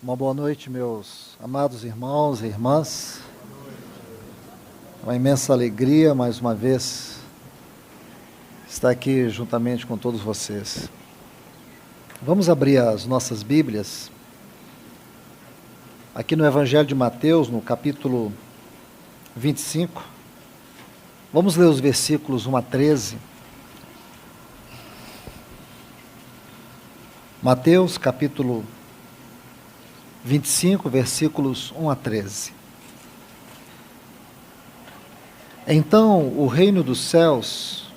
Uma boa noite, meus amados irmãos e irmãs. Uma imensa alegria, mais uma vez, estar aqui juntamente com todos vocês. Vamos abrir as nossas Bíblias, aqui no Evangelho de Mateus, no capítulo 25. Vamos ler os versículos 1 a 13. Mateus, capítulo 25, versículos 1 a 13. Então o reino dos céus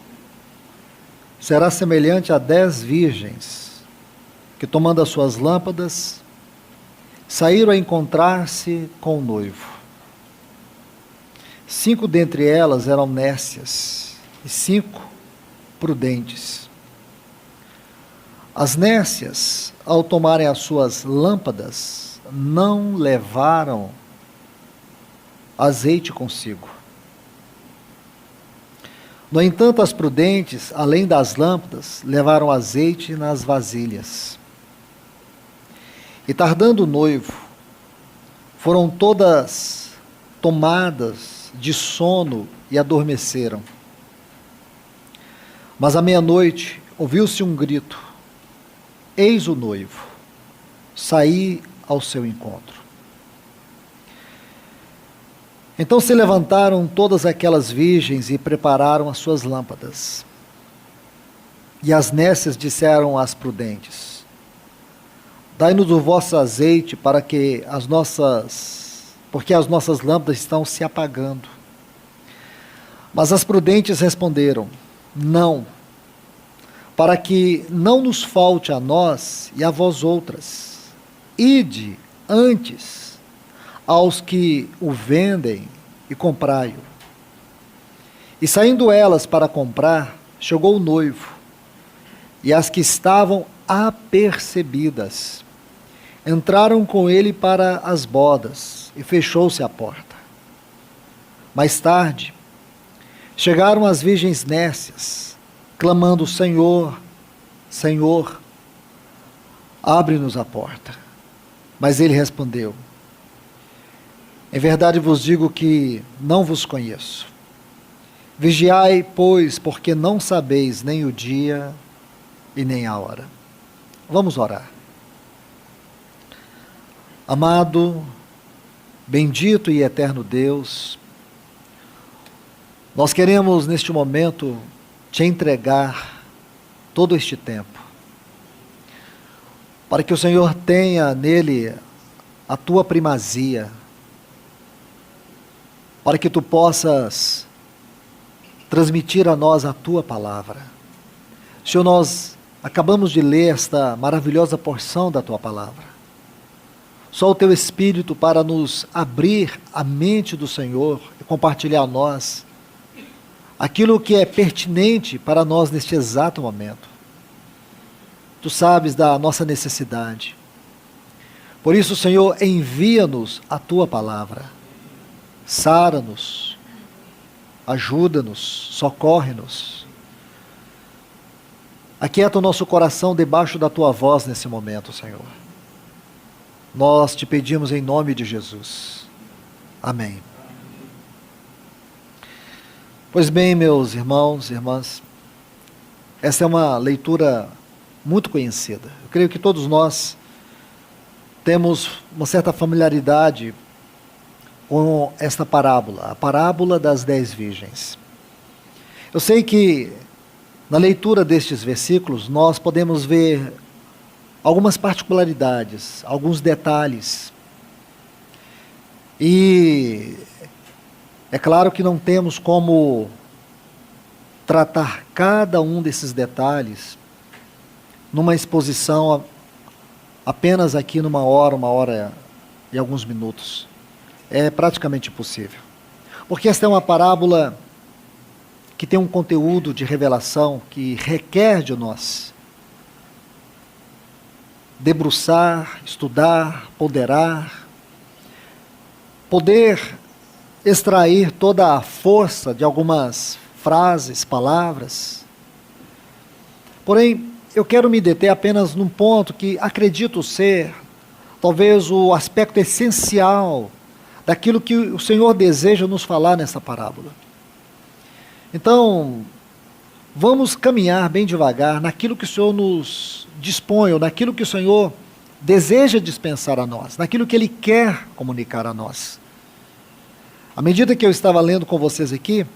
será semelhante a 10 virgens, que tomando as suas lâmpadas, saíram a encontrar-se com o noivo. 5 dentre elas eram nécias, e 5 prudentes. As nécias, ao tomarem as suas lâmpadas, não levaram azeite consigo. No entanto, as prudentes, além das lâmpadas, levaram azeite nas vasilhas. E tardando o noivo, foram todas tomadas de sono e adormeceram. Mas à meia-noite ouviu-se um grito: eis o noivo, saí ao seu encontro. Então se levantaram todas aquelas virgens e prepararam as suas lâmpadas. E as nécias disseram às prudentes: dai-nos o vosso azeite porque as nossas lâmpadas estão se apagando. Mas as prudentes responderam: não, para que não nos falte a nós e a vós outras. Ide antes aos que o vendem e comprai-o. E saindo elas para comprar, chegou o noivo, e as que estavam apercebidas entraram com ele para as bodas, e fechou-se a porta. Mais tarde, chegaram as virgens nécias, clamando: Senhor, Senhor, abre-nos a porta. Mas ele respondeu: em verdade vos digo que não vos conheço. Vigiai, pois, porque não sabeis nem o dia e nem a hora. Vamos orar. Amado, bendito e eterno Deus, nós queremos neste momento te entregar todo este tempo, para que o Senhor tenha nele a tua primazia, para que tu possas transmitir a nós a tua palavra. Senhor, nós acabamos de ler esta maravilhosa porção da tua palavra. Só o teu Espírito para nos abrir a mente do Senhor e compartilhar a nós aquilo que é pertinente para nós neste exato momento. Tu sabes da nossa necessidade. Por isso, Senhor, envia-nos a tua palavra. Sara-nos, ajuda-nos, socorre-nos. Aquieta o nosso coração debaixo da tua voz nesse momento, Senhor. Nós te pedimos em nome de Jesus. Amém. Pois bem, meus irmãos e irmãs, essa é uma leitura muito conhecida. Eu creio que todos nós temos uma certa familiaridade com esta parábola, a parábola das 10 virgens. Eu sei que na leitura destes versículos nós podemos ver algumas particularidades, alguns detalhes. E é claro que não temos como tratar cada um desses detalhes numa exposição apenas aqui numa hora e alguns minutos. É praticamente impossível. Porque esta é uma parábola que tem um conteúdo de revelação que requer de nós debruçar, estudar, ponderar, poder extrair toda a força de algumas frases, palavras. Porém, eu quero me deter apenas num ponto que acredito ser talvez o aspecto essencial daquilo que o Senhor deseja nos falar nessa parábola. Então, vamos caminhar bem devagar naquilo que o Senhor nos dispõe, ou naquilo que o Senhor deseja dispensar a nós, naquilo que Ele quer comunicar a nós. À medida que eu estava lendo com vocês aqui,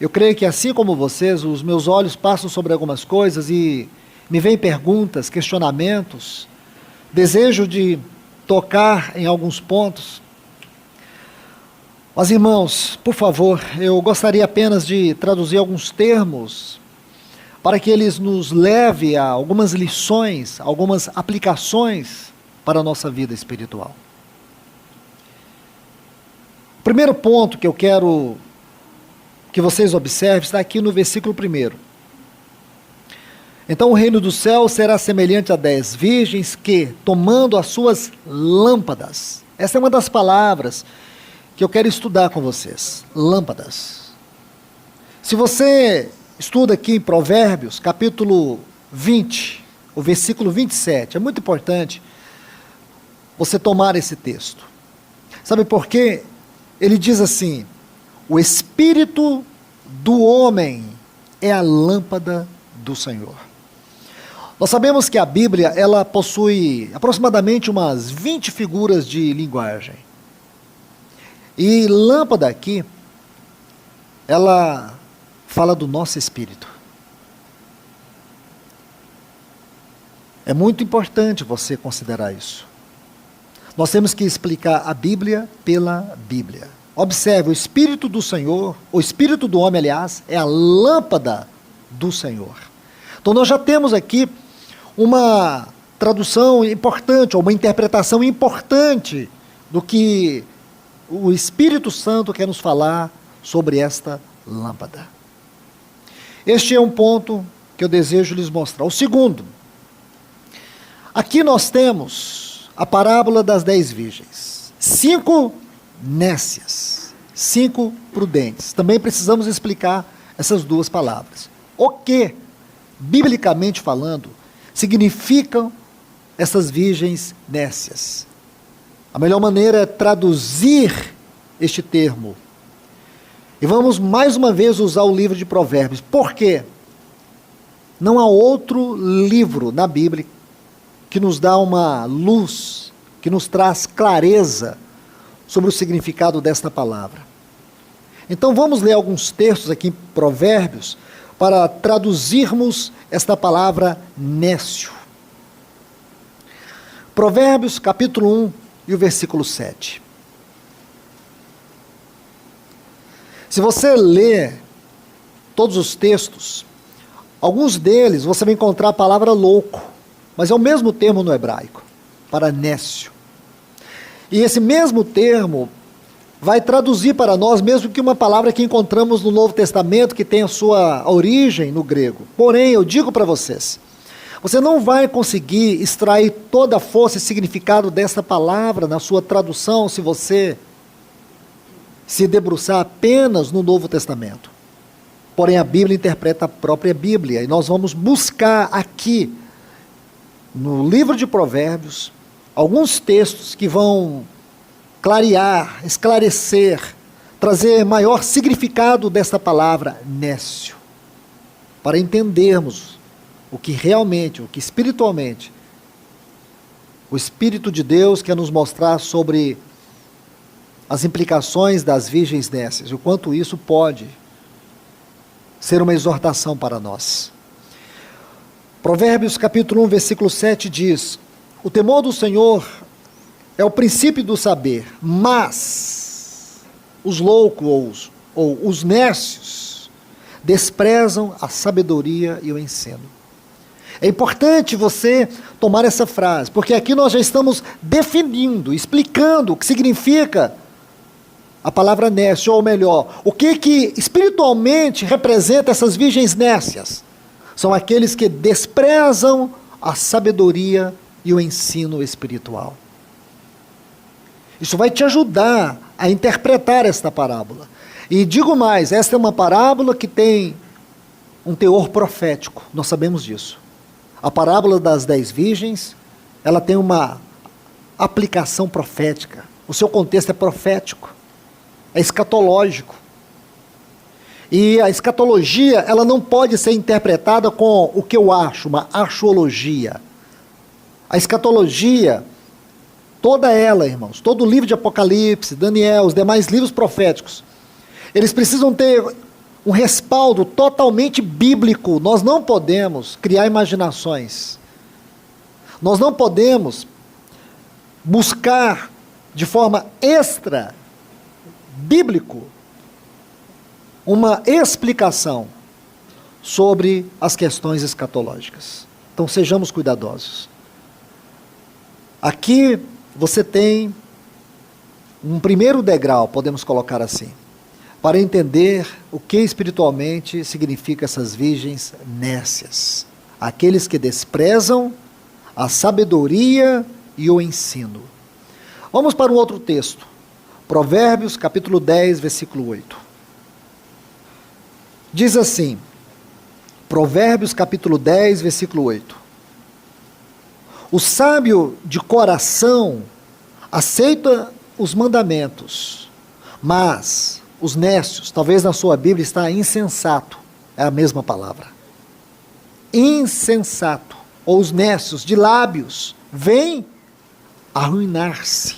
eu creio que assim como vocês, os meus olhos passam sobre algumas coisas e me vêm perguntas, questionamentos, desejo de tocar em alguns pontos. Mas irmãos, por favor, eu gostaria apenas de traduzir alguns termos para que eles nos levem a algumas lições, algumas aplicações para a nossa vida espiritual. O primeiro ponto que eu quero que vocês observem está aqui no versículo 1. Então o reino do céu será semelhante a 10 virgens que, tomando as suas lâmpadas, essa é uma das palavras que eu quero estudar com vocês, lâmpadas. Se você estuda aqui em Provérbios, capítulo 20, o versículo 27, é muito importante você tomar esse texto. Sabe por quê? Ele diz assim: o espírito do homem é a lâmpada do Senhor. Nós sabemos que a Bíblia, ela possui aproximadamente umas 20 figuras de linguagem. E lâmpada aqui, ela fala do nosso espírito. É muito importante você considerar isso. Nós temos que explicar a Bíblia pela Bíblia. Observe, o Espírito do Senhor, o Espírito do homem, aliás, é a lâmpada do Senhor. Então nós já temos aqui uma tradução importante, ou uma interpretação importante do que o Espírito Santo quer nos falar sobre esta lâmpada. Este é um ponto que eu desejo lhes mostrar. O segundo, aqui nós temos a parábola das 10 virgens. 5 nécias, 5 prudentes. Também precisamos explicar essas duas palavras. O que, biblicamente falando, significam essas virgens nécias? A melhor maneira é traduzir este termo. E vamos mais uma vez usar o livro de Provérbios. Por quê? Não há outro livro na Bíblia que nos dá uma luz, que nos traz clareza sobre o significado desta palavra. Então vamos ler alguns textos aqui em Provérbios para traduzirmos esta palavra nécio. Provérbios capítulo 1 e o versículo 7. Se você ler todos os textos, alguns deles você vai encontrar a palavra louco, mas é o mesmo termo no hebraico, para nécio. E esse mesmo termo vai traduzir para nós, mesmo que uma palavra que encontramos no Novo Testamento, que tem a sua origem no grego. Porém, eu digo para vocês, você não vai conseguir extrair toda a força e significado dessa palavra na sua tradução se você se debruçar apenas no Novo Testamento. Porém, a Bíblia interpreta a própria Bíblia, e nós vamos buscar aqui, no livro de Provérbios, alguns textos que vão clarear, esclarecer, trazer maior significado desta palavra nécio, para entendermos o que realmente, o que espiritualmente, o Espírito de Deus quer nos mostrar sobre as implicações das virgens nécias, e o quanto isso pode ser uma exortação para nós. Provérbios capítulo 1, versículo 7 diz: o temor do Senhor é o princípio do saber, mas os loucos ou os nécios desprezam a sabedoria e o ensino. É importante você tomar essa frase, porque aqui nós já estamos definindo, explicando o que significa a palavra nécio, ou melhor, o que espiritualmente representa essas virgens nécias. São aqueles que desprezam a sabedoria e o ensino espiritual. Isso vai te ajudar a interpretar esta parábola. E digo mais, esta é uma parábola que tem um teor profético, nós sabemos disso. A parábola das 10 virgens, ela tem uma aplicação profética. O seu contexto é profético, é escatológico. E a escatologia, ela não pode ser interpretada com o que eu acho, uma axiologia. A escatologia, toda ela, irmãos, todo o livro de Apocalipse, Daniel, os demais livros proféticos, eles precisam ter um respaldo totalmente bíblico. Nós não podemos criar imaginações. Nós não podemos buscar de forma extra bíblico uma explicação sobre as questões escatológicas. Então sejamos cuidadosos. Aqui você tem um primeiro degrau, podemos colocar assim, para entender o que espiritualmente significa essas virgens nécias. Aqueles que desprezam a sabedoria e o ensino. Vamos para um outro texto. Provérbios, capítulo 10, versículo 8. Diz assim, Provérbios, capítulo 10, versículo 8. O sábio de coração aceita os mandamentos, mas os nécios, talvez na sua Bíblia está insensato, é a mesma palavra. Insensato, ou os nécios de lábios, vêm arruinar-se.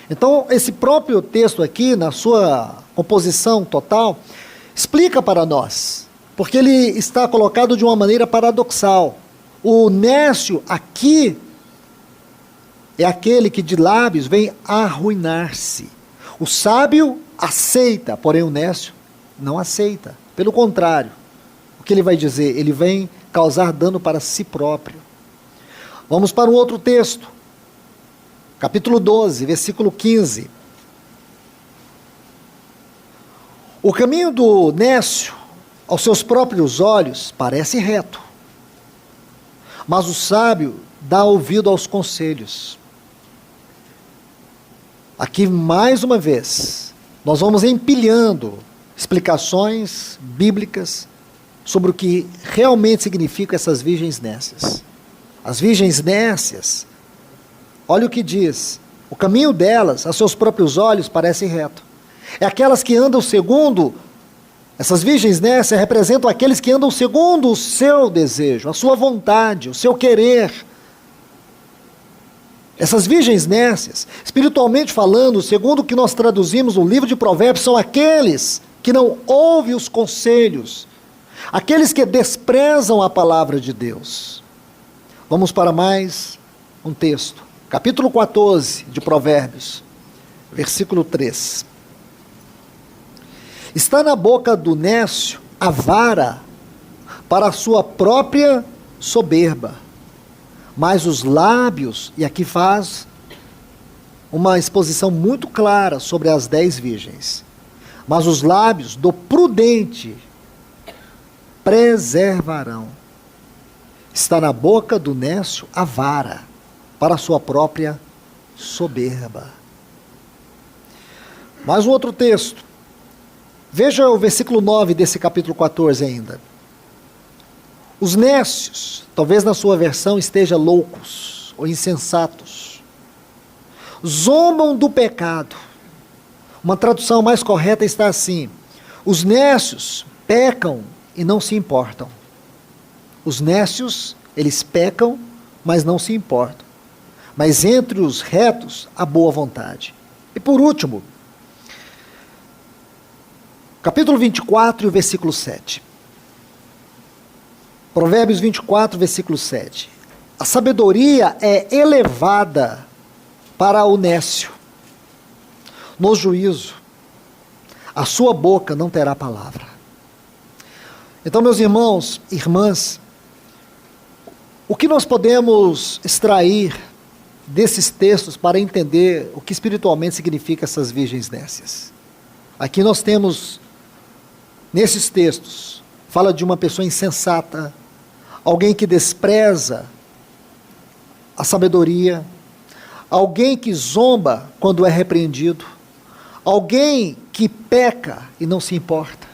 Então, esse próprio texto aqui, na sua composição total, explica para nós, porque ele está colocado de uma maneira paradoxal. O nécio aqui é aquele que de lábios vem arruinar-se. O sábio aceita, porém o nécio não aceita. Pelo contrário, o que ele vai dizer? Ele vem causar dano para si próprio. Vamos para um outro texto. Capítulo 12, versículo 15. O caminho do nécio, aos seus próprios olhos, parece reto, mas o sábio dá ouvido aos conselhos. Aqui, mais uma vez, nós vamos empilhando explicações bíblicas sobre o que realmente significam essas virgens nécias. As virgens nécias, olha o que diz, o caminho delas, a seus próprios olhos, parece reto. É aquelas que andam segundo, essas virgens nécias representam aqueles que andam segundo o seu desejo, a sua vontade, o seu querer. Essas virgens nécias, espiritualmente falando, segundo o que nós traduzimos no livro de Provérbios, são aqueles que não ouvem os conselhos, aqueles que desprezam a palavra de Deus. Vamos para mais um texto, capítulo 14 de Provérbios, versículo 3. Está na boca do nécio a vara para a sua própria soberba, mas os lábios, e aqui faz uma exposição muito clara sobre as 10 virgens, mas os lábios do prudente preservarão. Está na boca do nécio a vara para a sua própria soberba. Mais um outro texto. Veja o versículo 9 desse capítulo 14 ainda. Os nécios, talvez na sua versão esteja loucos ou insensatos, zombam do pecado. Uma tradução mais correta está assim: os nécios pecam e não se importam. Os nécios, eles pecam, mas não se importam. Mas entre os retos, há boa vontade. E por último, capítulo 24 e o versículo 7. Provérbios 24, versículo 7. A sabedoria é elevada para o nécio. No juízo, a sua boca não terá palavra. Então, meus irmãos, irmãs, o que nós podemos extrair desses textos para entender o que espiritualmente significa essas virgens nécias? Aqui nós temos, nesses textos, fala de uma pessoa insensata, alguém que despreza a sabedoria, alguém que zomba quando é repreendido, alguém que peca e não se importa.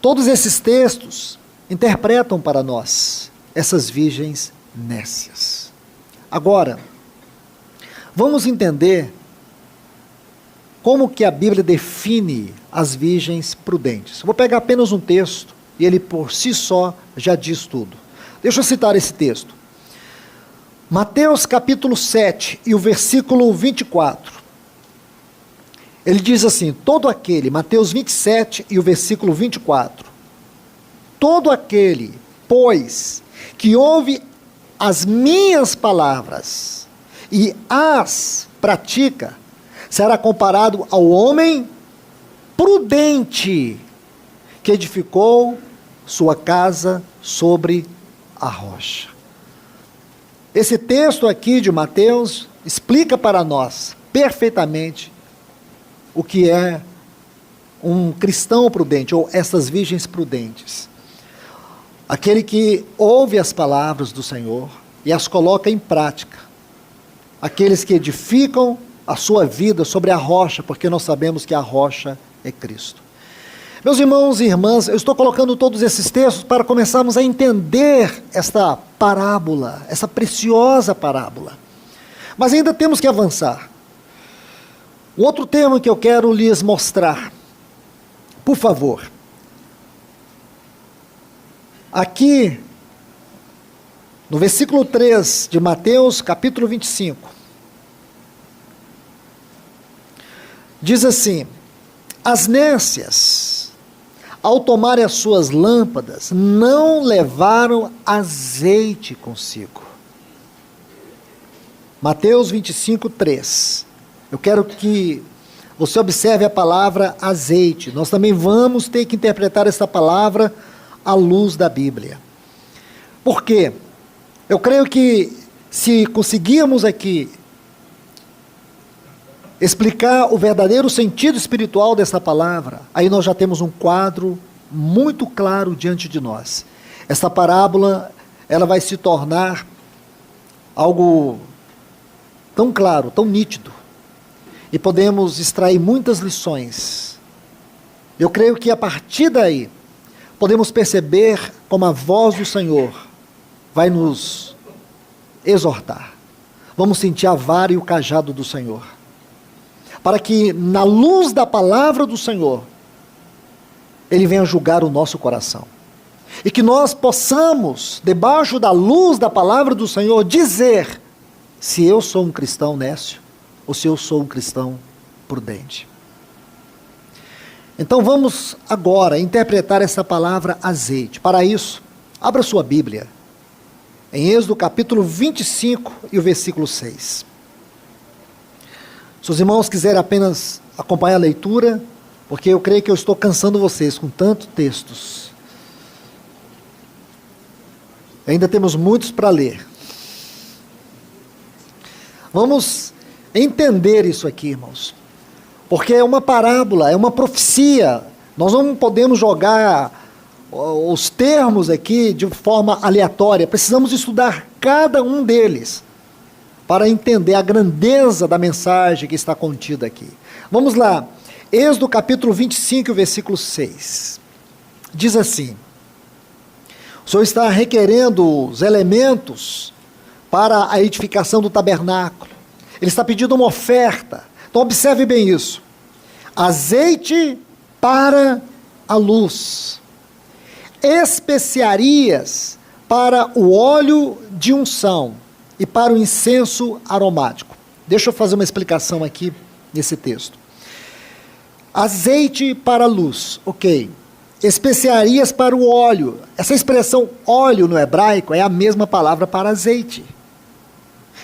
Todos esses textos interpretam para nós essas virgens nécias. Agora, vamos entender como que a Bíblia define as virgens prudentes. Vou pegar apenas um texto e ele por si só já diz tudo. Deixa eu citar esse texto. Mateus capítulo 7 e o versículo 24. Ele diz assim, Mateus 27 e o versículo 24. Todo aquele, pois, que ouve as minhas palavras e as pratica, será comparado ao homem prudente que edificou sua casa sobre a rocha. Esse texto aqui de Mateus explica para nós perfeitamente o que é um cristão prudente, ou essas virgens prudentes. Aquele que ouve as palavras do Senhor e as coloca em prática. Aqueles que edificam a sua vida sobre a rocha, porque nós sabemos que a rocha é Cristo. Meus irmãos e irmãs, eu estou colocando todos esses textos para começarmos a entender esta parábola, essa preciosa parábola. Mas ainda temos que avançar. Um outro termo que eu quero lhes mostrar, por favor. Aqui, no versículo 3 de Mateus, capítulo 25, diz assim: as nécias, ao tomarem as suas lâmpadas, não levaram azeite consigo. Mateus 25, 3. Eu quero que você observe a palavra azeite. Nós também vamos ter que interpretar essa palavra à luz da Bíblia. Por quê? Eu creio que se conseguirmos aqui explicar o verdadeiro sentido espiritual dessa palavra, aí nós já temos um quadro muito claro diante de nós. Essa parábola, ela vai se tornar algo tão claro, tão nítido, e podemos extrair muitas lições. Eu creio que a partir daí, podemos perceber como a voz do Senhor vai nos exortar. Vamos sentir a vara e o cajado do Senhor, para que na luz da palavra do Senhor, Ele venha julgar o nosso coração. E que nós possamos, debaixo da luz da palavra do Senhor, dizer se eu sou um cristão nécio ou se eu sou um cristão prudente. Então vamos agora interpretar essa palavra azeite. Para isso, abra sua Bíblia em Êxodo capítulo 25 e o versículo 6. Se os irmãos quiserem apenas acompanhar a leitura, porque eu creio que eu estou cansando vocês com tantos textos. Ainda temos muitos para ler. Vamos entender isso aqui, irmãos. Porque é uma parábola, é uma profecia. Nós não podemos jogar os termos aqui de forma aleatória. Precisamos estudar cada um deles para entender a grandeza da mensagem que está contida aqui. Vamos lá. Êxodo capítulo 25, versículo 6. Diz assim: o Senhor está requerendo os elementos para a edificação do tabernáculo. Ele está pedindo uma oferta. Então observe bem isso. Azeite para a luz. Especiarias para o óleo de unção e para o incenso aromático. Deixa eu fazer uma explicação aqui nesse texto. Azeite para a luz, ok. Especiarias para o óleo. Essa expressão óleo no hebraico é a mesma palavra para azeite.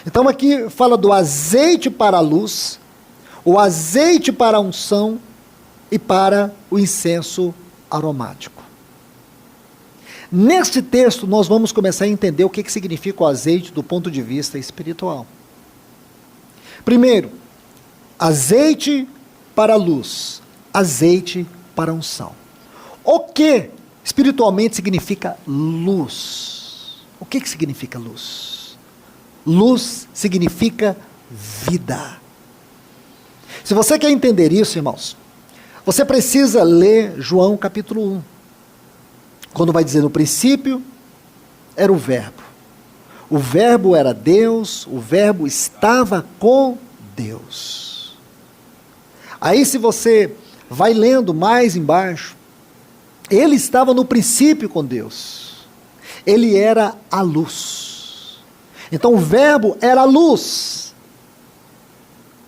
Então aqui fala do azeite para a luz, o azeite para a unção e para o incenso aromático. Neste texto nós vamos começar a entender o que significa o azeite do ponto de vista espiritual. Primeiro, azeite para a luz, azeite para a unção. O que espiritualmente significa luz? O que significa luz? Luz significa vida. Se você quer entender isso, irmãos, você precisa ler João capítulo 1. Quando vai dizer no princípio era o verbo. O Verbo era Deus, o Verbo estava com Deus. Aí, se você vai lendo mais embaixo, ele estava no princípio com Deus. Ele era a luz. Então o Verbo era a luz.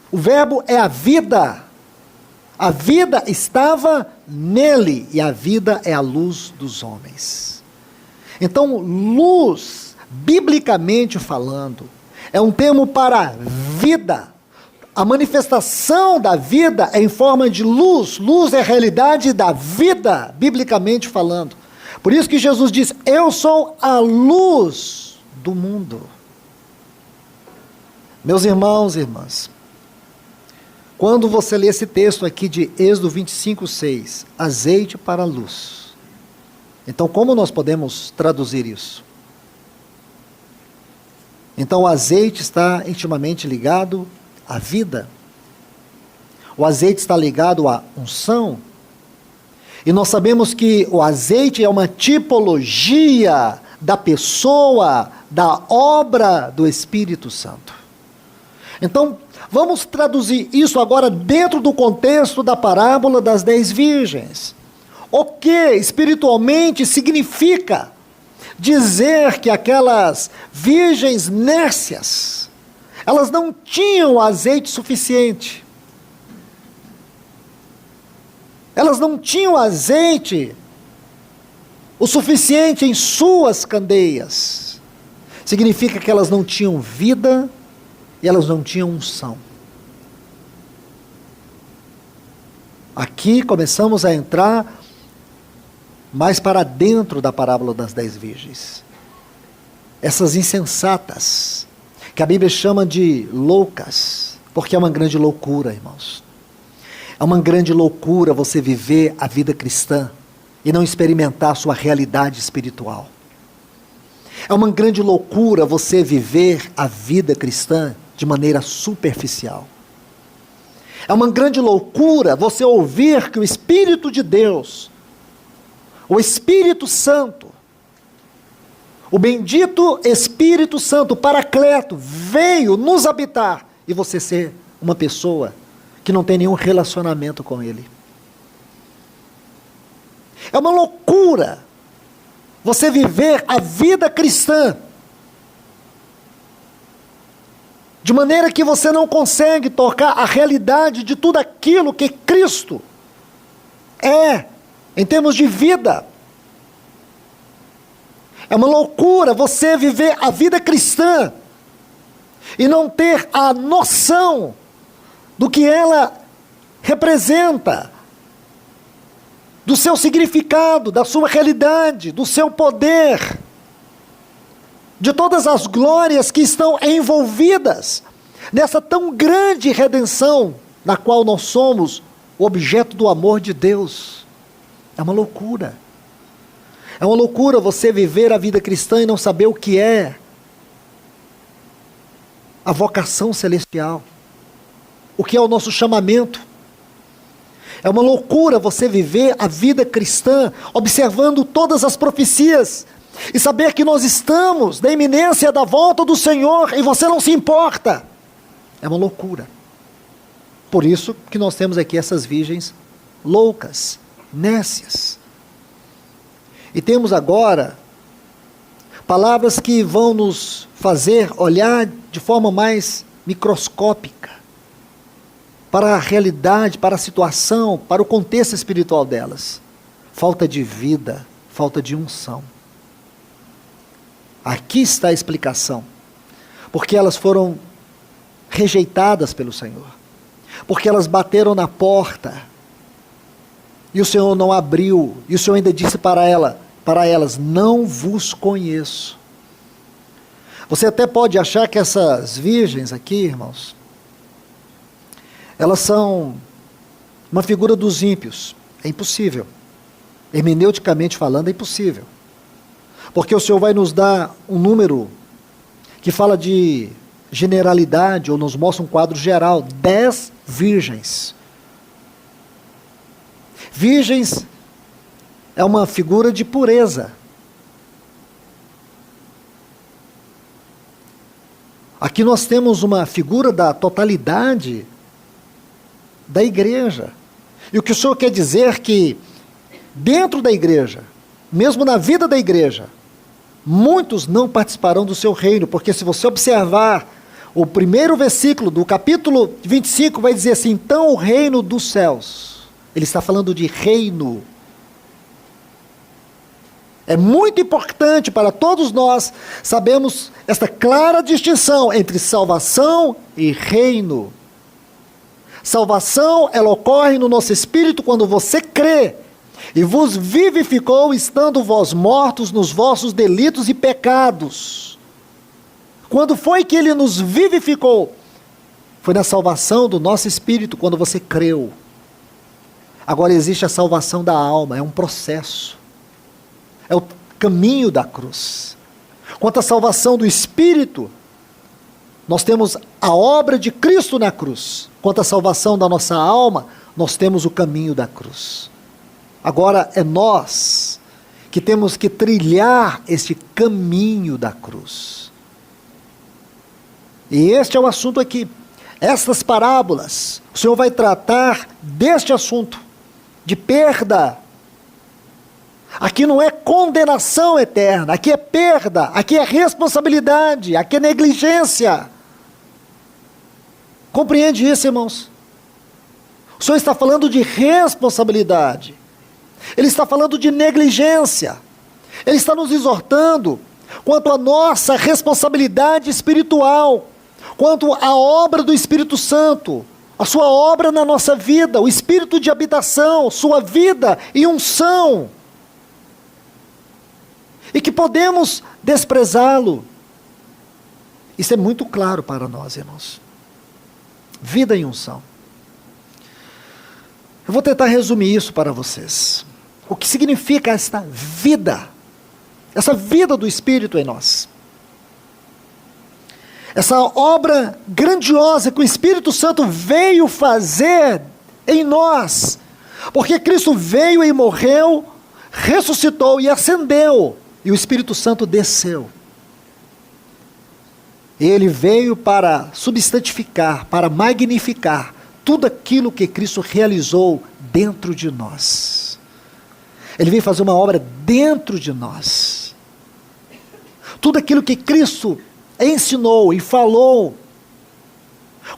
O Verbo é a vida. A vida estava nele e a vida é a luz dos homens. Então, luz, biblicamente falando, é um termo para vida. A manifestação da vida é em forma de luz. Luz é a realidade da vida, biblicamente falando. Por isso que Jesus diz: eu sou a luz do mundo. Meus irmãos e irmãs, quando você lê esse texto aqui de Êxodo 25:6, azeite para a luz. Então, como nós podemos traduzir isso? Então, o azeite está intimamente ligado à vida. O azeite está ligado à unção. E nós sabemos que o azeite é uma tipologia da pessoa, da obra do Espírito Santo. Então, vamos traduzir isso agora dentro do contexto da parábola das 10 virgens. O que espiritualmente significa dizer que aquelas virgens nércias, elas não tinham azeite suficiente. Elas não tinham azeite o suficiente em suas candeias. Significa que elas não tinham vida e elas não tinham unção. Aqui começamos a entrar mais para dentro da parábola das 10 virgens. Essas insensatas, que a Bíblia chama de loucas, porque é uma grande loucura, irmãos. É uma grande loucura você viver a vida cristã e não experimentar a sua realidade espiritual. É uma grande loucura você viver a vida cristã de maneira superficial. É uma grande loucura você ouvir que o Espírito de Deus, o Espírito Santo, o bendito Espírito Santo, o Paracleto, veio nos habitar e você ser uma pessoa que não tem nenhum relacionamento com Ele. É uma loucura você viver a vida cristã de maneira que você não consegue tocar a realidade de tudo aquilo que Cristo é, em termos de vida. É uma loucura você viver a vida cristã e não ter a noção do que ela representa, do seu significado, da sua realidade, do seu poder, de todas as glórias que estão envolvidas nessa tão grande redenção na qual nós somos o objeto do amor de Deus. É uma loucura. É uma loucura você viver a vida cristã e não saber o que é a vocação celestial, o que é o nosso chamamento. É uma loucura você viver a vida cristã observando todas as profecias e saber que nós estamos na iminência da volta do Senhor e você não se importa. É uma loucura. Por isso que nós temos aqui essas virgens loucas, nécias. E temos agora palavras que vão nos fazer olhar de forma mais microscópica para a realidade, para a situação, para o contexto espiritual delas. Falta de vida, falta de unção. Aqui está a explicação. Porque elas foram rejeitadas pelo Senhor. Porque elas bateram na porta e o Senhor não abriu. E o Senhor ainda disse para elas, não vos conheço. Você até pode achar que essas virgens aqui, irmãos, elas são uma figura dos ímpios. É impossível. Hermeneuticamente falando, é impossível. Porque o Senhor vai nos dar um número que fala de generalidade, ou nos mostra um quadro geral, 10 virgens. Virgens é uma figura de pureza. Aqui nós temos uma figura da totalidade da igreja. E o que o Senhor quer dizer que dentro da igreja, mesmo na vida da igreja, muitos não participarão do seu reino, porque se você observar o primeiro versículo do capítulo 25, vai dizer assim: então o reino dos céus. Ele está falando de reino. É muito importante para todos nós sabermos esta clara distinção entre salvação e reino. Salvação, ela ocorre no nosso espírito quando você crê e vos vivificou, estando vós mortos nos vossos delitos e pecados. Quando foi que ele nos vivificou? Foi na salvação do nosso espírito, quando você creu. Agora existe a salvação da alma, é um processo. É o caminho da cruz. Quanto à salvação do espírito, nós temos a obra de Cristo na cruz. Quanto à salvação da nossa alma, nós temos o caminho da cruz. Agora é nós que temos que trilhar este caminho da cruz. E este é o assunto aqui. Estas parábolas, o Senhor vai tratar deste assunto, de perda. Aqui não é condenação eterna, aqui é perda, aqui é responsabilidade, aqui é negligência. Compreende isso, irmãos? O Senhor está falando de responsabilidade. Ele está falando de negligência. Ele está nos exortando quanto à nossa responsabilidade espiritual, quanto à obra do Espírito Santo, a sua obra na nossa vida, o Espírito de habitação, sua vida e unção. E que podemos desprezá-lo. Isso é muito claro para nós, irmãos. Vida e unção. Eu vou tentar resumir isso para vocês. O que significa esta vida? Essa vida do Espírito em nós. Essa obra grandiosa que o Espírito Santo veio fazer em nós. Porque Cristo veio e morreu, ressuscitou e ascendeu. E o Espírito Santo desceu. Ele veio para substantificar, para magnificar tudo aquilo que Cristo realizou dentro de nós. Ele veio fazer uma obra dentro de nós. Tudo aquilo que Cristo ensinou e falou,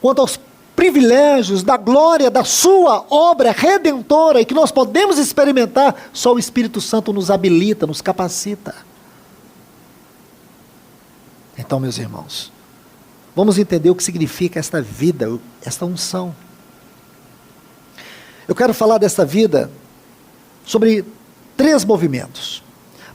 quanto aos privilégios da glória da sua obra redentora e que nós podemos experimentar, só o Espírito Santo nos habilita, nos capacita. Então, meus irmãos, vamos entender o que significa esta vida, esta unção. Eu quero falar desta vida sobre 3 movimentos,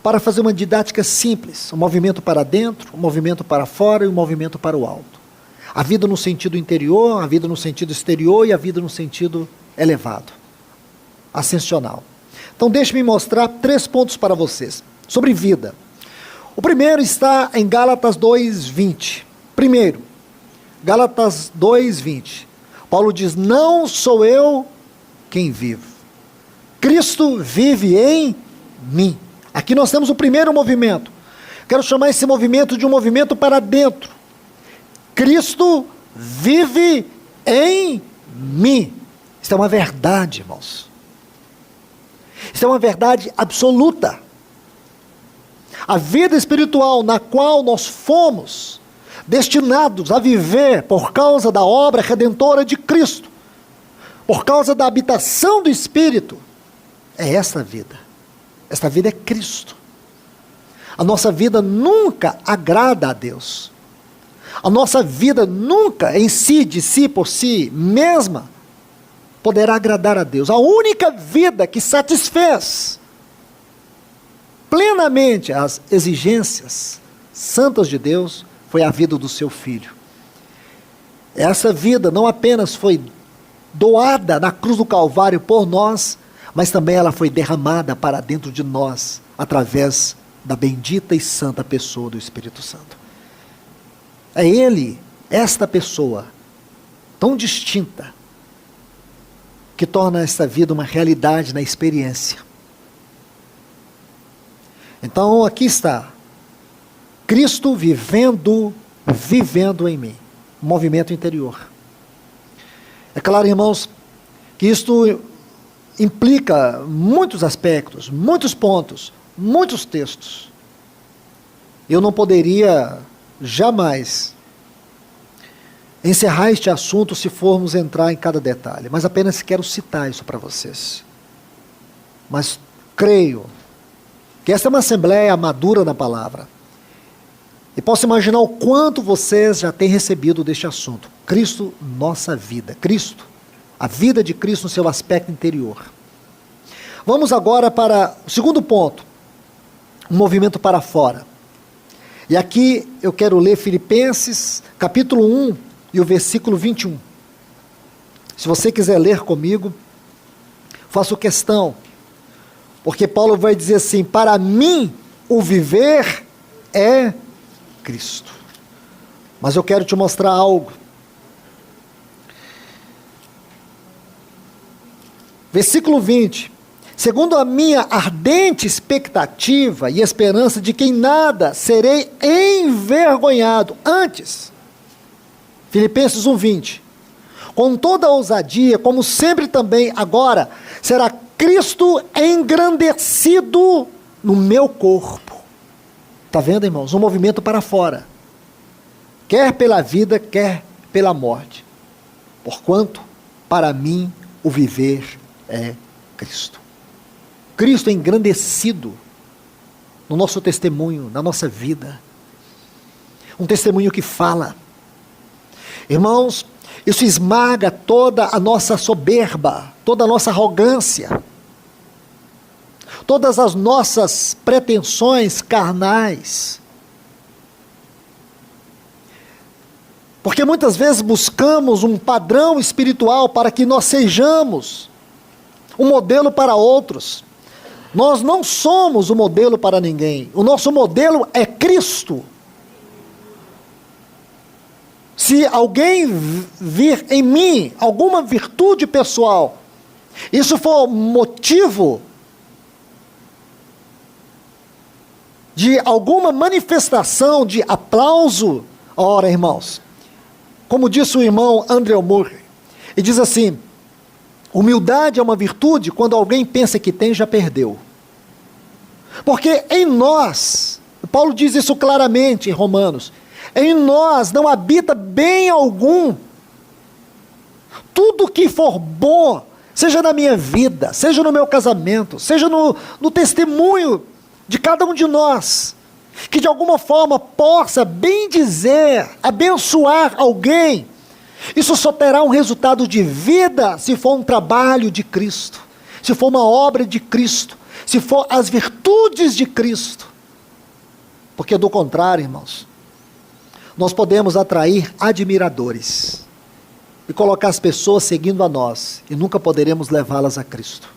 para fazer uma didática simples: um movimento para dentro, um movimento para fora e um movimento para o alto. A vida no sentido interior, a vida no sentido exterior e a vida no sentido elevado, ascensional. Então deixe-me mostrar 3 pontos para vocês, sobre vida. O primeiro está em Gálatas 2:20. Primeiro, Gálatas 2:20. Paulo diz: não sou eu quem vivo, Cristo vive em mim. Aqui nós temos o primeiro movimento. Quero chamar esse movimento de um movimento para dentro. Cristo vive em mim. Isso é uma verdade, irmãos. Isso é uma verdade absoluta. A vida espiritual na qual nós fomos destinados a viver por causa da obra redentora de Cristo, por causa da habitação do Espírito, é essa vida. Esta vida é Cristo. A nossa vida nunca agrada a Deus. A nossa vida nunca em si, de si, por si mesma, poderá agradar a Deus. A única vida que satisfez plenamente as exigências santas de Deus foi a vida do seu Filho. Essa vida não apenas foi doada na cruz do Calvário por nós, mas também ela foi derramada para dentro de nós, através da bendita e santa pessoa do Espírito Santo. É Ele, esta pessoa, tão distinta, que torna esta vida uma realidade na experiência. Então aqui está, Cristo vivendo vivendo em mim. Um movimento interior. É claro, irmãos, que isto implica muitos aspectos, muitos pontos, muitos textos. Eu não poderia jamais encerrar este assunto se formos entrar em cada detalhe, mas apenas quero citar isso para vocês. Mas creio que esta é uma assembleia madura na palavra. E posso imaginar o quanto vocês já têm recebido deste assunto. Cristo, nossa vida. Cristo, a vida de Cristo no seu aspecto interior. Vamos agora para o segundo ponto. Um movimento para fora. E aqui eu quero ler Filipenses, capítulo 1 e o versículo 21. Se você quiser ler comigo, faço questão. Porque Paulo vai dizer assim: para mim o viver é Cristo. Mas eu quero te mostrar algo. Versículo 20. Segundo a minha ardente expectativa e esperança de que em nada serei envergonhado. Antes, Filipenses 1:20. Com toda a ousadia, como sempre também agora, será Cristo engrandecido no meu corpo. Está vendo, irmãos? Um movimento para fora. Quer pela vida, quer pela morte. Porquanto, para mim, o viver é Cristo. Cristo é engrandecido no nosso testemunho, na nossa vida. Um testemunho que fala. Irmãos, isso esmaga toda a nossa soberba, toda a nossa arrogância, todas as nossas pretensões carnais. Porque muitas vezes buscamos um padrão espiritual para que nós sejamos um modelo para outros. Nós não somos o modelo para ninguém. O nosso modelo é Cristo. Se alguém vir em mim alguma virtude pessoal, isso for motivo de alguma manifestação de aplauso, ora, irmãos, como disse o irmão Andrew Murray, e diz assim: humildade é uma virtude quando alguém pensa que tem, já perdeu. Porque em nós, Paulo diz isso claramente em Romanos, em nós não habita bem algum. Tudo que for bom, seja na minha vida, seja no meu casamento, seja no testemunho de cada um de nós, que de alguma forma possa bendizer, abençoar alguém, isso só terá um resultado de vida se for um trabalho de Cristo, se for uma obra de Cristo, se for as virtudes de Cristo. Porque do contrário, irmãos, nós podemos atrair admiradores e colocar as pessoas seguindo a nós e nunca poderemos levá-las a Cristo.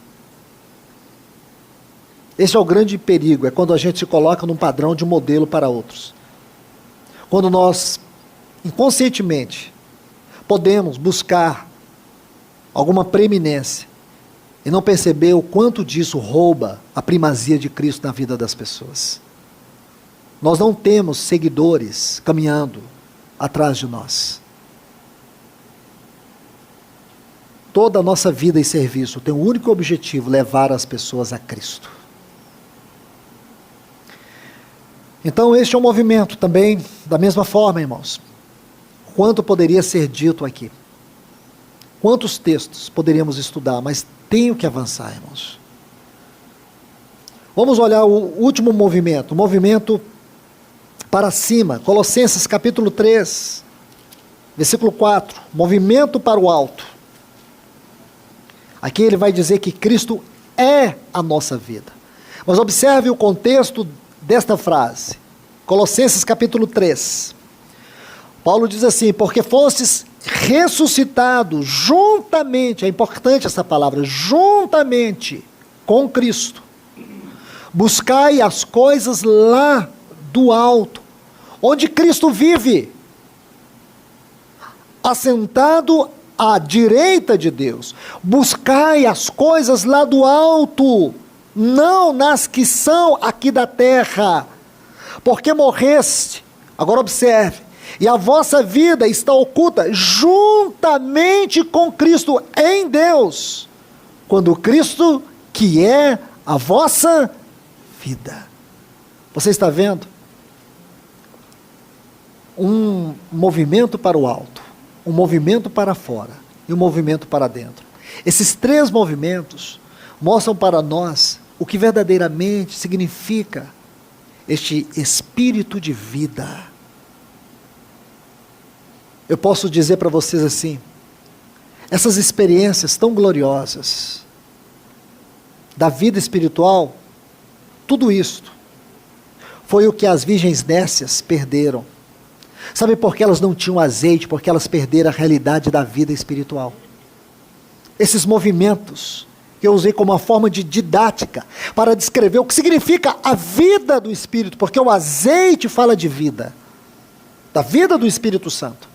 Esse é o grande perigo, é quando a gente se coloca num padrão de modelo para outros. Quando nós, inconscientemente, podemos buscar alguma preeminência e não perceber o quanto disso rouba a primazia de Cristo na vida das pessoas. Nós não temos seguidores caminhando atrás de nós. Toda a nossa vida e serviço tem o único objetivo: levar as pessoas a Cristo. Então este é um movimento também, da mesma forma, irmãos. Quanto poderia ser dito aqui? Quantos textos poderíamos estudar, mas tenho que avançar, irmãos. Vamos olhar o último movimento, o movimento para cima, Colossenses capítulo 3, versículo 4, movimento para o alto. Aqui ele vai dizer que Cristo é a nossa vida. Mas observe o contexto desta frase, Colossenses capítulo 3. Paulo diz assim: porque fostes ressuscitados juntamente, é importante essa palavra, juntamente com Cristo. Buscai as coisas lá do alto, onde Cristo vive, assentado à direita de Deus. Buscai as coisas lá do alto, não nas que são aqui da terra, porque morreste. Agora observe, e a vossa vida está oculta juntamente com Cristo em Deus, quando Cristo, que é a vossa vida. Você está vendo? Um movimento para o alto, um movimento para fora e um movimento para dentro. Esses três movimentos mostram para nós o que verdadeiramente significa este espírito de vida. Eu posso dizer para vocês assim, essas experiências tão gloriosas da vida espiritual, tudo isto foi o que as virgens nécias perderam. Sabe por que elas não tinham azeite? Porque elas perderam a realidade da vida espiritual. Esses movimentos que eu usei como uma forma de didática para descrever o que significa a vida do Espírito, porque o azeite fala de vida, da vida do Espírito Santo.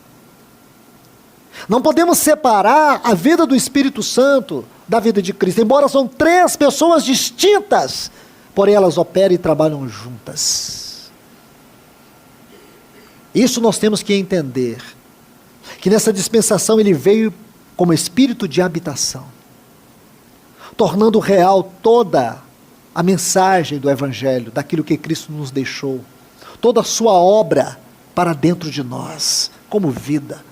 Não podemos separar a vida do Espírito Santo da vida de Cristo, embora são três pessoas distintas, porém elas operam e trabalham juntas. Isso nós temos que entender, que nessa dispensação ele veio como espírito de habitação, tornando real toda a mensagem do Evangelho, daquilo que Cristo nos deixou, toda a sua obra para dentro de nós, como vida.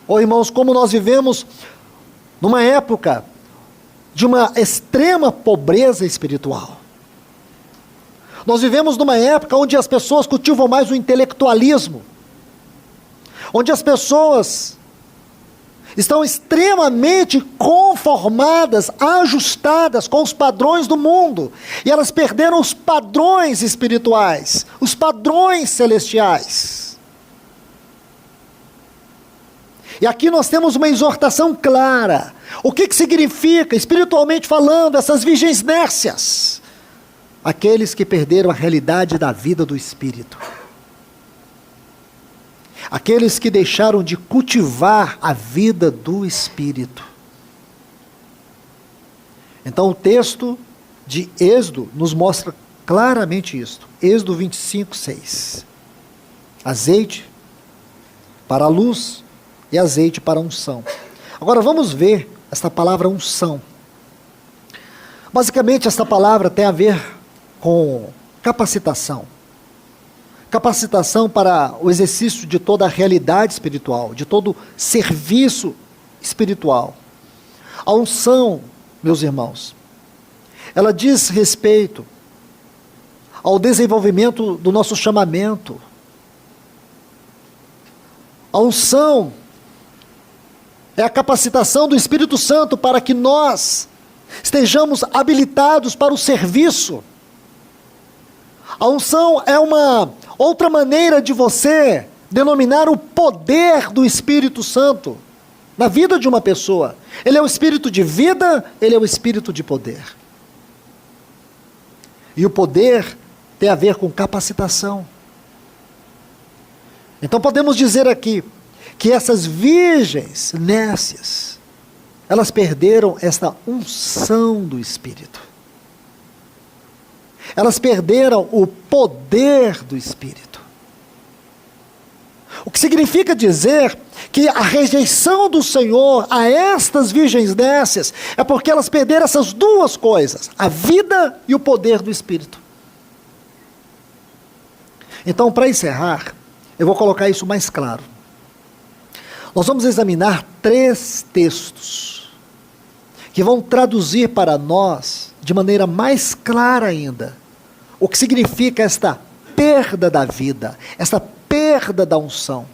Oh, irmãos, como nós vivemos numa época de uma extrema pobreza espiritual. Nós vivemos numa época onde as pessoas cultivam mais o intelectualismo, onde as pessoas estão extremamente conformadas, ajustadas com os padrões do mundo, e elas perderam os padrões espirituais, os padrões celestiais. E aqui nós temos uma exortação clara. O que significa, espiritualmente falando, essas virgens nécias? Aqueles que perderam a realidade da vida do Espírito. Aqueles que deixaram de cultivar a vida do Espírito. Então o texto de Êxodo nos mostra claramente isso. Êxodo 25, 6. Azeite para a luz e azeite para a unção. Agora vamos ver esta palavra unção. Basicamente esta palavra tem a ver com capacitação. Capacitação para o exercício de toda a realidade espiritual, de todo serviço espiritual. A unção, meus irmãos, ela diz respeito ao desenvolvimento do nosso chamamento. A unção é a capacitação do Espírito Santo para que nós estejamos habilitados para o serviço. A unção é uma outra maneira de você denominar o poder do Espírito Santo na vida de uma pessoa. Ele é o espírito de vida, ele é o espírito de poder. E o poder tem a ver com capacitação. Então podemos dizer aqui que essas virgens nécias, elas perderam esta unção do Espírito. Elas perderam o poder do Espírito. O que significa dizer que a rejeição do Senhor a estas virgens nécias é porque elas perderam essas duas coisas, a vida e o poder do Espírito. Então, para encerrar, eu vou colocar isso mais claro. Nós vamos examinar 3 textos que vão traduzir para nós, de maneira mais clara ainda, o que significa esta perda da vida, esta perda da unção.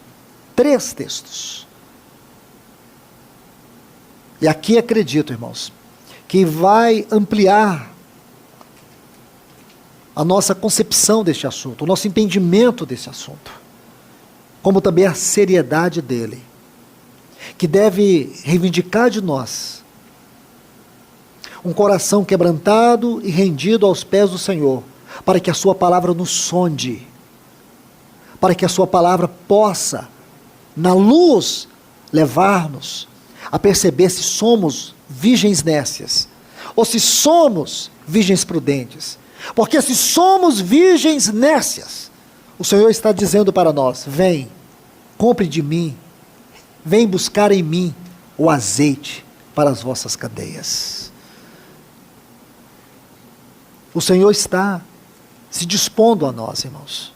3 textos. E aqui acredito, irmãos, que vai ampliar a nossa concepção deste assunto, o nosso entendimento desse assunto, como também a seriedade dele, que deve reivindicar de nós um coração quebrantado e rendido aos pés do Senhor, para que a sua palavra nos sonde, para que a sua palavra possa, na luz, levar-nos a perceber se somos virgens nécias, ou se somos virgens prudentes. Porque se somos virgens nécias, o Senhor está dizendo para nós: vem, compre de mim, vem buscar em mim o azeite para as vossas cadeias. O Senhor está se dispondo a nós, irmãos.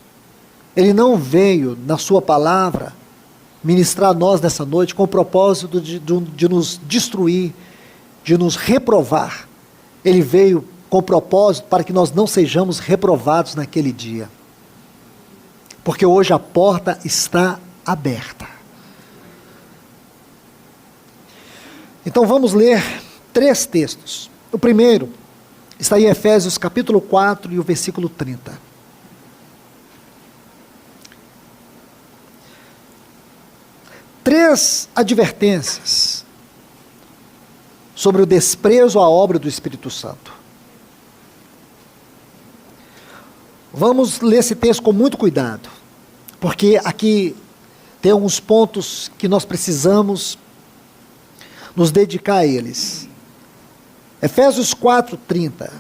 Ele não veio na sua palavra ministrar a nós nessa noite com o propósito de nos destruir, de nos reprovar. Ele veio com o propósito para que nós não sejamos reprovados naquele dia. Porque hoje a porta está aberta. Então vamos ler 3 textos. O primeiro está em Efésios capítulo 4 e o versículo 30. Três advertências sobre o desprezo à obra do Espírito Santo. Vamos ler esse texto com muito cuidado, porque aqui tem alguns pontos que nós precisamos nos dedicar a eles. Efésios 4:30.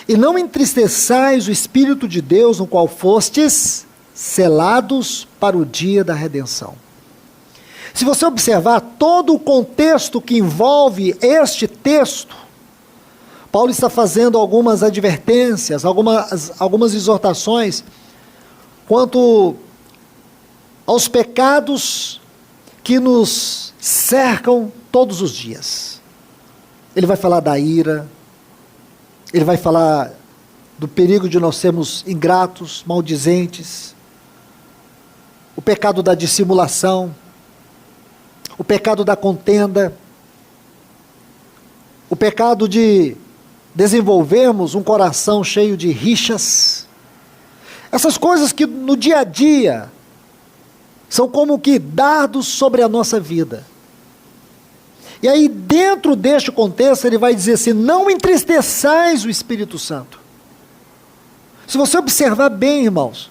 E não entristeçais o Espírito de Deus, no qual fostes selados para o dia da redenção. Se você observar todo o contexto que envolve este texto, Paulo está fazendo algumas advertências, algumas exortações quanto aos pecados que nos cercam todos os dias. Ele vai falar da ira, ele vai falar do perigo de nós sermos ingratos, maldizentes, o pecado da dissimulação, o pecado da contenda, o pecado de desenvolvermos um coração cheio de rixas. Essas coisas que no dia a dia são como que dardos sobre a nossa vida. E aí dentro deste contexto ele vai dizer assim: não entristeçais o Espírito Santo. Se você observar bem, irmãos,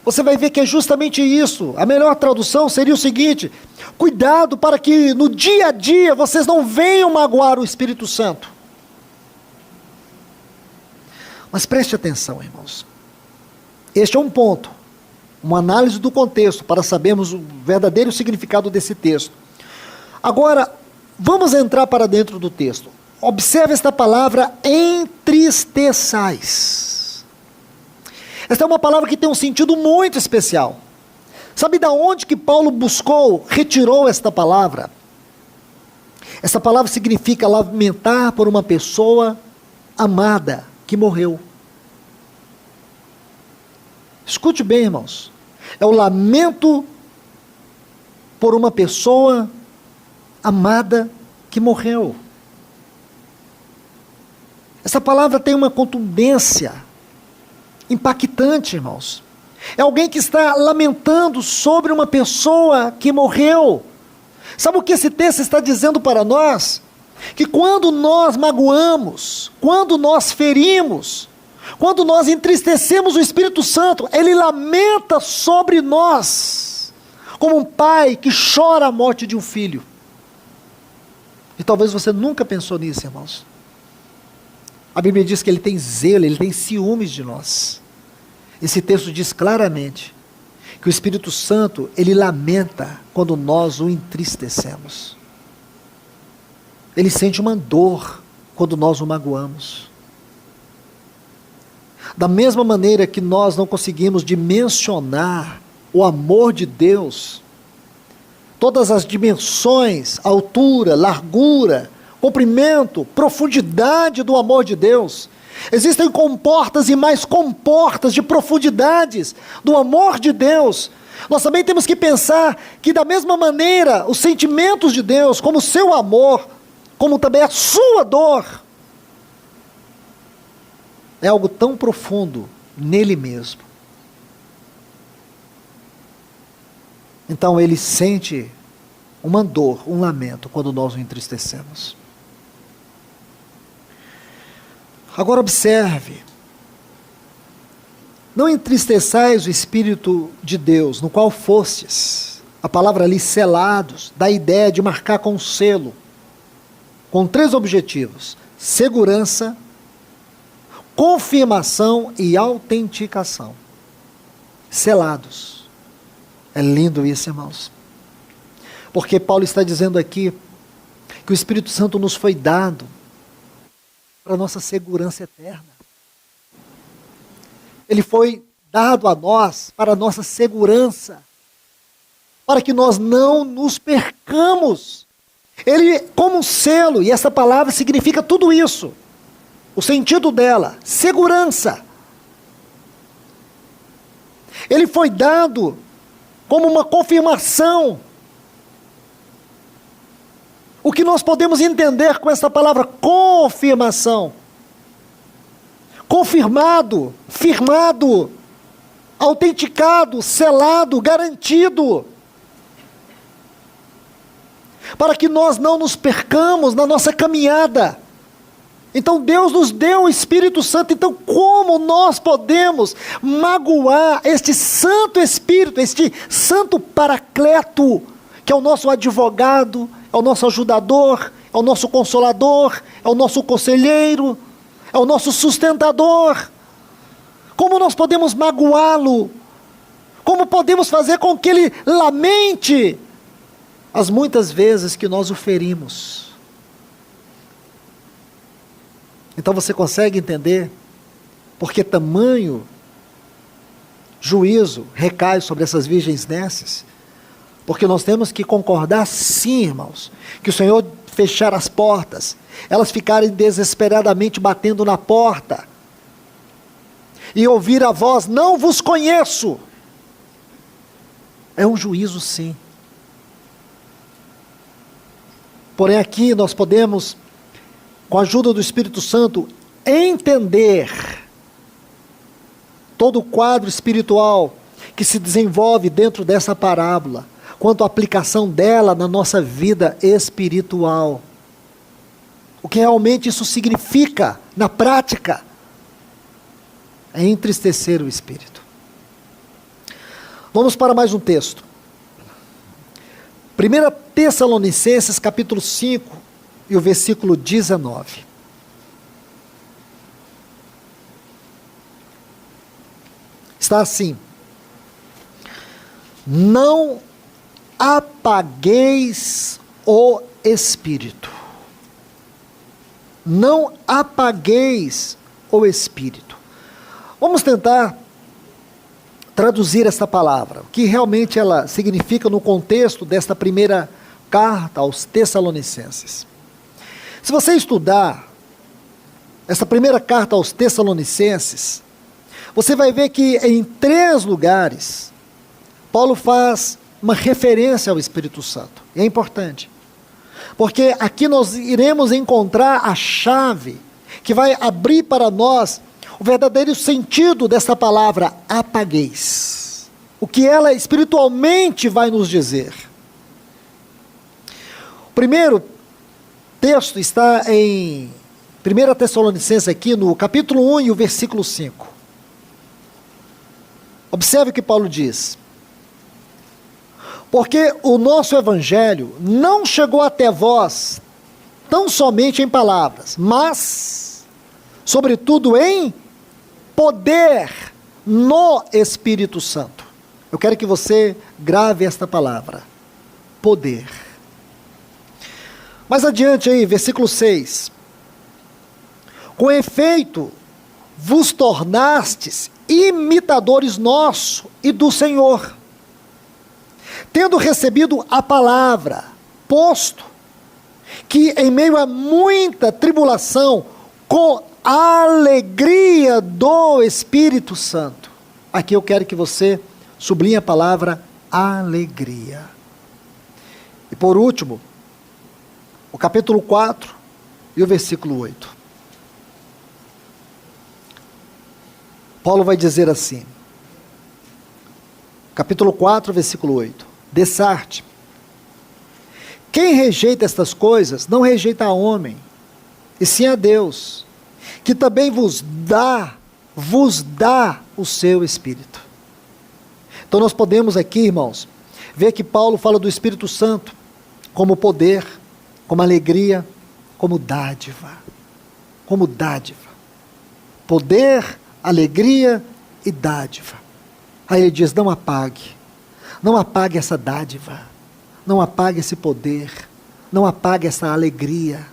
você vai ver que é justamente isso. A melhor tradução seria o seguinte: cuidado para que no dia a dia vocês não venham magoar o Espírito Santo. Mas preste atenção, irmãos. Este é um ponto, uma análise do contexto, para sabermos o verdadeiro significado desse texto. Agora, vamos entrar para dentro do texto. Observe esta palavra, entristeçais. Esta é uma palavra que tem um sentido muito especial. Sabe de onde que Paulo retirou esta palavra? Esta palavra significa lamentar por uma pessoa amada que morreu. Escute bem, irmãos. É o lamento por uma pessoa amada que morreu. Essa palavra tem uma contundência impactante, irmãos. É alguém que está lamentando sobre uma pessoa que morreu. Sabe o que esse texto está dizendo para nós? Que quando nós magoamos, quando nós ferimos, quando nós entristecemos o Espírito Santo, ele lamenta sobre nós, como um pai que chora a morte de um filho. E talvez você nunca pensou nisso, irmãos. A Bíblia diz que ele tem zelo, ele tem ciúmes de nós. Esse texto diz claramente que o Espírito Santo, ele lamenta quando nós o entristecemos. Ele sente uma dor quando nós o magoamos. Da mesma maneira que nós não conseguimos dimensionar o amor de Deus, todas as dimensões, altura, largura, comprimento, profundidade do amor de Deus, existem comportas e mais comportas de profundidades do amor de Deus. Nós também temos que pensar que da mesma maneira, os sentimentos de Deus, como o seu amor, como também a sua dor, é algo tão profundo nele mesmo. Então ele sente uma dor, um lamento, quando nós o entristecemos. Agora observe, não entristeçais o Espírito de Deus, no qual fostes, a palavra ali, selados, dá a ideia de marcar com selo, com 3 objetivos: segurança, confirmação e autenticação. Selados. É lindo isso, irmãos. Porque Paulo está dizendo aqui que o Espírito Santo nos foi dado para a nossa segurança eterna. Ele foi dado a nós para a nossa segurança, para que nós não nos percamos. Ele, como um selo, e essa palavra significa tudo isso, o sentido dela, segurança. Ele foi dado como uma confirmação. O que nós podemos entender com essa palavra confirmação? Confirmado, firmado, autenticado, selado, garantido. Para que nós não nos percamos na nossa caminhada. Então Deus nos deu o Espírito Santo. Então como nós podemos magoar este Santo Espírito, este Santo Paracleto, que é o nosso advogado, é o nosso ajudador, é o nosso consolador, é o nosso conselheiro, é o nosso sustentador. Como nós podemos magoá-lo? Como podemos fazer com que ele lamente as muitas vezes que nós o ferimos? Então você consegue entender porque tamanho juízo recai sobre essas virgens nécias? Porque nós temos que concordar sim, irmãos, que o Senhor fechar as portas, elas ficarem desesperadamente batendo na porta, e ouvir a voz, não vos conheço, é um juízo sim. Porém aqui nós podemos, com a ajuda do Espírito Santo, entender todo o quadro espiritual que se desenvolve dentro dessa parábola, quanto à aplicação dela na nossa vida espiritual. O que realmente isso significa na prática é entristecer o espírito. Vamos para mais um texto. 1 Tessalonicenses capítulo 5 e o versículo 19. Está assim: não apagueis o espírito. Não apagueis o espírito. Vamos tentar traduzir essa palavra, o que realmente ela significa no contexto desta primeira carta aos Tessalonicenses. Se você estudar essa primeira carta aos Tessalonicenses, você vai ver que em 3 lugares Paulo faz uma referência ao Espírito Santo. E é importante, porque aqui nós iremos encontrar a chave que vai abrir para nós o verdadeiro sentido dessa palavra apagueis. O que ela espiritualmente vai nos dizer. O primeiro texto está em 1 Tessalonicenses aqui no capítulo 1 e o versículo 5. Observe o que Paulo diz. Porque o nosso evangelho não chegou até vós tão somente em palavras, mas, sobretudo, em poder no Espírito Santo. Eu quero que você grave esta palavra, poder. Mais adiante aí, versículo 6. Com efeito, vos tornastes imitadores nosso e do Senhor, tendo recebido a palavra, posto que em meio a muita tribulação, com alegria do Espírito Santo. Aqui eu quero que você sublinhe a palavra alegria. E por último, o capítulo 4 e o versículo 8. Paulo vai dizer assim, capítulo 4, versículo 8. Dessarte. Quem rejeita estas coisas, não rejeita a homem, e sim a Deus, que também vos dá o seu Espírito. Então nós podemos aqui, irmãos, ver que Paulo fala do Espírito Santo como poder, como alegria, como dádiva. Como dádiva. Poder, alegria e dádiva. Aí ele diz, não apague. Não apague essa dádiva, não apague esse poder, não apague essa alegria.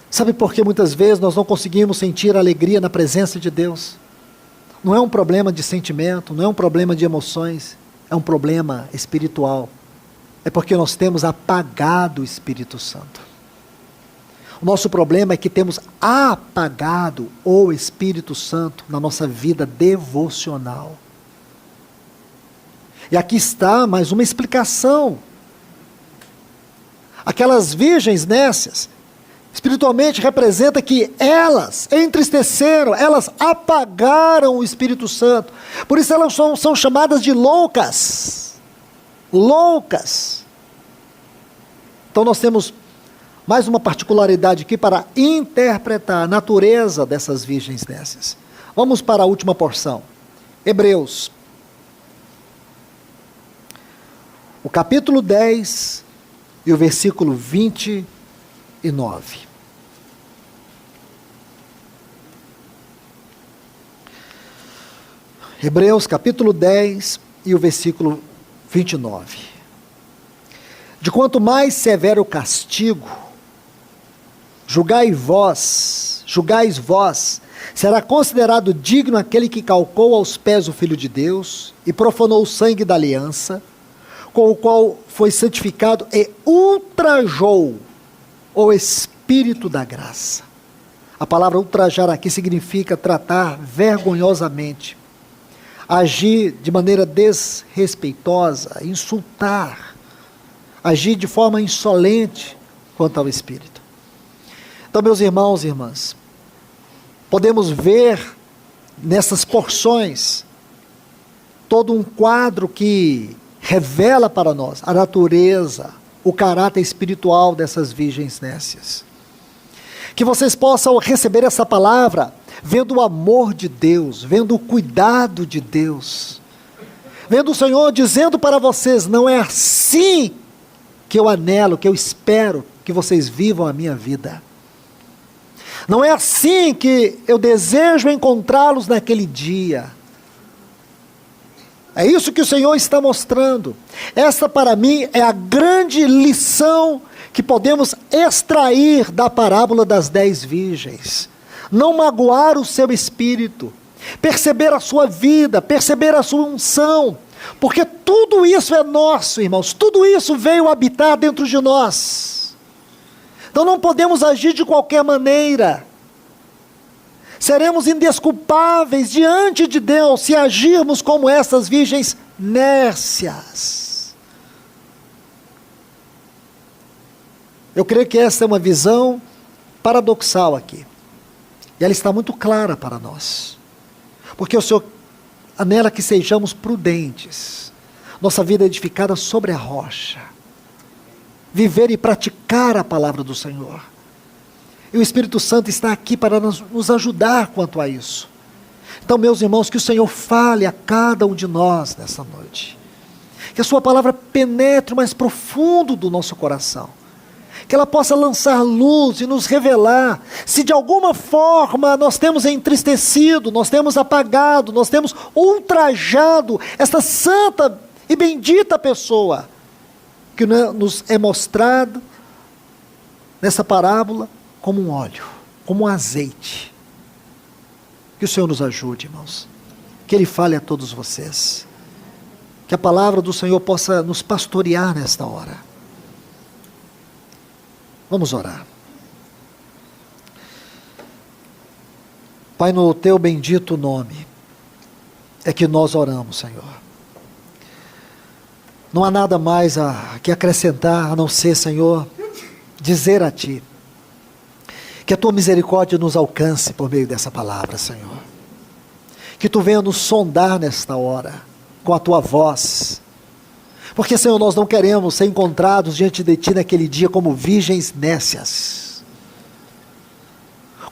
Sabe por que muitas vezes nós não conseguimos sentir alegria na presença de Deus? Não é um problema de sentimento, não é um problema de emoções, é um problema espiritual. É porque nós temos apagado o Espírito Santo. O nosso problema é que temos apagado o Espírito Santo na nossa vida devocional. E aqui está mais uma explicação. Aquelas virgens nécias, espiritualmente representa que elas entristeceram, elas apagaram o Espírito Santo. Por isso elas são chamadas de loucas. Loucas. Então nós temos mais uma particularidade aqui para interpretar a natureza dessas virgens nécias. Vamos para a última porção. Hebreus. O capítulo 10 e o versículo 29. Hebreus capítulo 10 e o versículo 29. De quanto mais severo o castigo, julgais vós, será considerado digno aquele que calcou aos pés o Filho de Deus e profanou o sangue da aliança, com o qual foi santificado e ultrajou o Espírito da graça. A palavra ultrajar aqui significa tratar vergonhosamente, agir de maneira desrespeitosa, insultar, agir de forma insolente quanto ao Espírito. Então, meus irmãos e irmãs, podemos ver nessas porções todo um quadro que revela para nós a natureza, o caráter espiritual dessas virgens nécias. Que vocês possam receber essa palavra vendo o amor de Deus, vendo o cuidado de Deus, vendo o Senhor dizendo para vocês: não é assim que eu anelo, que eu espero que vocês vivam a minha vida. Não é assim que eu desejo encontrá-los naquele dia. É isso que o Senhor está mostrando. Essa para mim é a grande lição que podemos extrair da parábola das 10 virgens. Não magoar o seu espírito, perceber a sua vida, perceber a sua unção, porque tudo isso é nosso, irmãos, tudo isso veio habitar dentro de nós. Então não podemos agir de qualquer maneira. Seremos indesculpáveis diante de Deus se agirmos como essas virgens nécias. Eu creio que essa é uma visão paradoxal aqui. E ela está muito clara para nós. Porque o Senhor anela que sejamos prudentes. Nossa vida é edificada sobre a rocha. Viver e praticar a palavra do Senhor. E o Espírito Santo está aqui para nos ajudar quanto a isso. Então, meus irmãos, que o Senhor fale a cada um de nós nessa noite. Que a sua palavra penetre o mais profundo do nosso coração. Que ela possa lançar luz e nos revelar se de alguma forma nós temos entristecido, nós temos apagado, nós temos ultrajado esta santa e bendita pessoa que nos é mostrada nessa parábola como um óleo, como um azeite. Que o Senhor nos ajude, irmãos. Que Ele fale a todos vocês. Que a palavra do Senhor possa nos pastorear nesta hora. Vamos orar. Pai, no Teu bendito nome é que nós oramos, Senhor. Não há nada mais a que acrescentar, a não ser, Senhor, dizer a Ti que a Tua misericórdia nos alcance por meio dessa palavra, Senhor. Que Tu venha nos sondar nesta hora, com a Tua voz. Porque, Senhor, nós não queremos ser encontrados diante de Ti naquele dia como virgens nécias.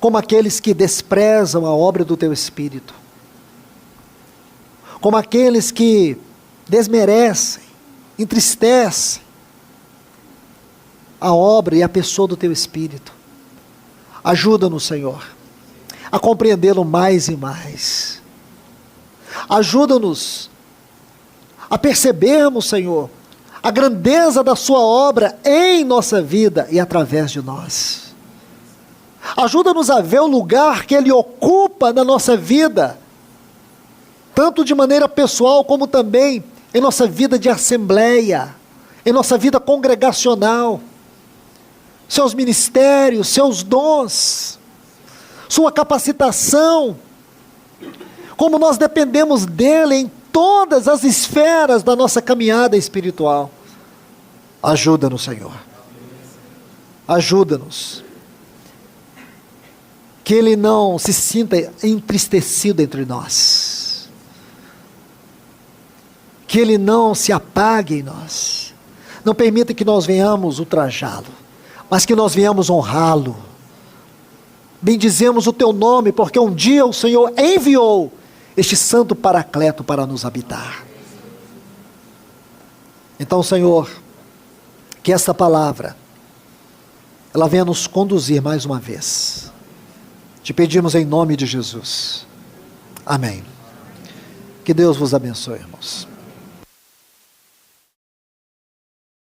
Como aqueles que desprezam a obra do Teu Espírito. Como aqueles que desmerecem, entristecem a obra e a pessoa do Teu Espírito. Ajuda-nos, Senhor, a compreendê-lo mais e mais. Ajuda-nos a percebermos, Senhor, a grandeza da sua obra em nossa vida e através de nós. Ajuda-nos a ver o lugar que Ele ocupa na nossa vida, tanto de maneira pessoal como também em nossa vida de assembleia, em nossa vida congregacional, seus ministérios, seus dons, sua capacitação, como nós dependemos dEle em todas as esferas da nossa caminhada espiritual. Ajuda-nos, Senhor. Ajuda-nos. Que Ele não se sinta entristecido entre nós. Que Ele não se apague em nós. Não permita que nós venhamos ultrajá-lo, mas que nós venhamos honrá-lo. Bendizemos o Teu nome, porque um dia o Senhor enviou este santo paracleto para nos habitar. Então, Senhor, que esta palavra, ela venha nos conduzir mais uma vez. Te pedimos em nome de Jesus. Amém. Que Deus vos abençoe, irmãos.